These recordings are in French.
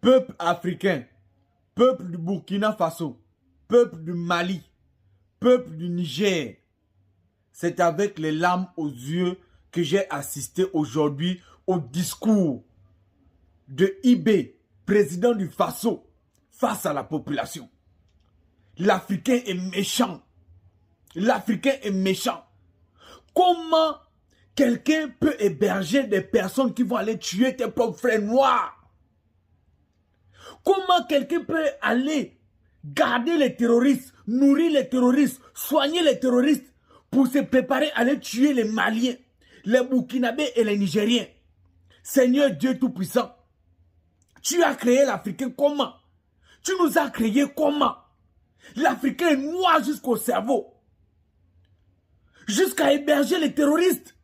Peuple africain, peuple du Burkina Faso, peuple du Mali, peuple du Niger, c'est avec les larmes aux yeux que j'ai assisté aujourd'hui au discours de IB, président du Faso, face à la population. L'Africain est méchant. L'Africain est méchant. Comment quelqu'un peut héberger des personnes qui vont aller tuer tes propres frères noirs? Comment quelqu'un peut aller garder les terroristes, nourrir les terroristes, soigner les terroristes pour se préparer à aller tuer les Maliens, les Burkinabés et les Nigériens? Seigneur Dieu Tout-Puissant, tu as créé l'Africain comment? Tu nous as créé comment? L'Africain est noir jusqu'au cerveau. Jusqu'à héberger les terroristes.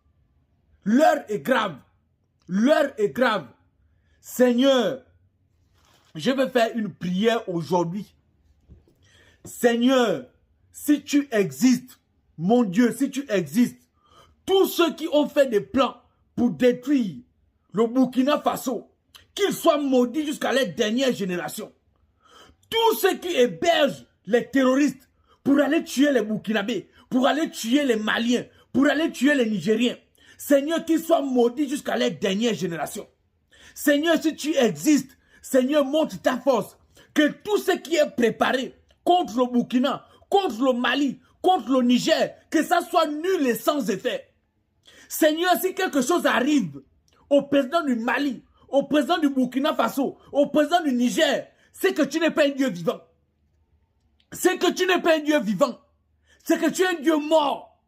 L'heure est grave. L'heure est grave. Seigneur, je vais faire une prière aujourd'hui. Seigneur, si tu existes, mon Dieu, si tu existes, tous ceux qui ont fait des plans pour détruire le Burkina Faso, qu'ils soient maudits jusqu'à la dernière génération. Tous ceux qui hébergent les terroristes pour aller tuer les Burkinabés, pour aller tuer les Maliens, pour aller tuer les Nigériens. Seigneur, qu'ils soient maudits jusqu'à la dernière génération. Seigneur, si tu existes, Seigneur, montre ta force. Que tout ce qui est préparé contre le Burkina, contre le Mali, contre le Niger, que ça soit nul et sans effet. Seigneur, si quelque chose arrive au président du Mali, au président du Burkina Faso, au président du Niger, c'est que tu n'es pas un Dieu vivant. C'est que tu n'es pas un Dieu vivant. C'est que tu es un Dieu mort.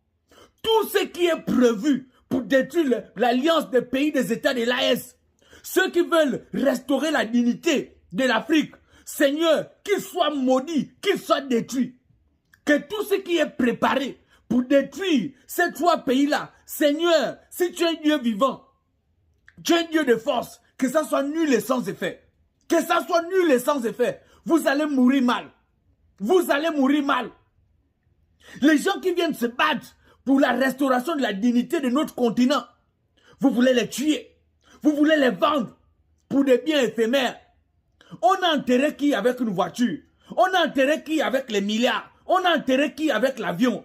Tout ce qui est prévu pour détruire l'alliance des pays des États de l'AES, ceux qui veulent restaurer la dignité de l'Afrique, Seigneur, qu'ils soient maudits, qu'ils soient détruits. Que tout ce qui est préparé pour détruire ces trois pays-là, Seigneur, si tu es un Dieu vivant, tu es un Dieu de force, que ça soit nul et sans effet. Que ça soit nul et sans effet. Vous allez mourir mal. Vous allez mourir mal. Les gens qui viennent se battre pour la restauration de la dignité de notre continent, vous voulez les tuer. Vous voulez les vendre pour des biens éphémères. On a enterré qui avec une voiture? On a enterré qui avec les milliards? On a enterré qui avec l'avion?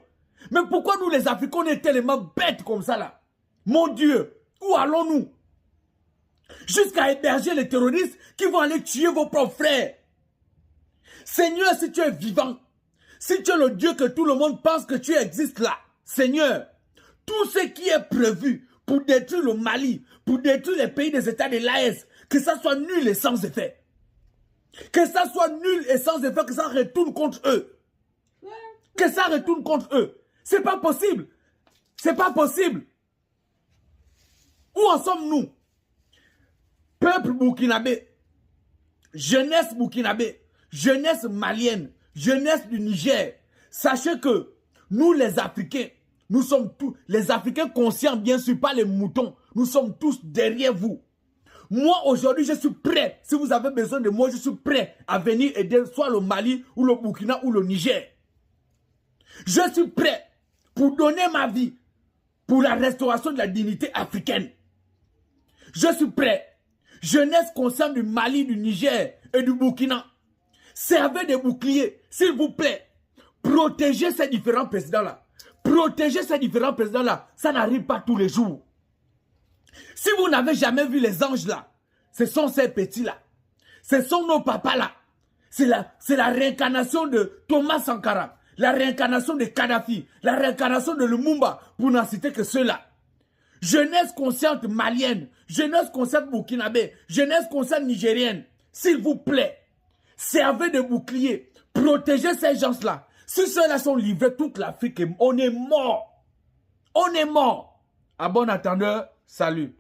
Mais pourquoi nous les Africains, on est tellement bêtes comme ça là? Mon Dieu, où allons-nous? Jusqu'à héberger les terroristes qui vont aller tuer vos propres frères. Seigneur, si tu es vivant, si tu es le Dieu que tout le monde pense que tu existes là, Seigneur, tout ce qui est prévu pour détruire le Mali, pour détruire les pays des États de l'AES, que ça soit nul et sans effet. Que ça soit nul et sans effet, que ça retourne contre eux. Que ça retourne contre eux. C'est pas possible. C'est pas possible. Où en sommes-nous? Peuple burkinabé, jeunesse burkinabé, jeunesse malienne, jeunesse du Niger. Sachez que nous les Africains, nous sommes tous, les Africains conscients bien sûr, pas les moutons, nous sommes tous derrière vous. Moi aujourd'hui je suis prêt, si vous avez besoin de moi, je suis prêt à venir aider soit le Mali ou le Burkina ou le Niger. Je suis prêt pour donner ma vie pour la restauration de la dignité africaine. Je suis prêt. Jeunesse consciente du Mali, du Niger et du Burkina. Servez des boucliers, s'il vous plaît. Protégez ces différents présidents-là. Protégez ces différents présidents-là. Ça n'arrive pas tous les jours. Si vous n'avez jamais vu les anges-là, ce sont ces petits-là. Ce sont nos papas-là. C'est la réincarnation de Thomas Sankara. La réincarnation de Kadhafi. La réincarnation de Lumumba. Pour n'en citer que ceux-là. Jeunesse consciente malienne, jeunesse consciente burkinabé, jeunesse consciente nigérienne, s'il vous plaît, servez de bouclier, protégez ces gens-là. Si ceux-là sont livrés, toute l'Afrique, on est mort. On est mort. À bon entendeur, salut.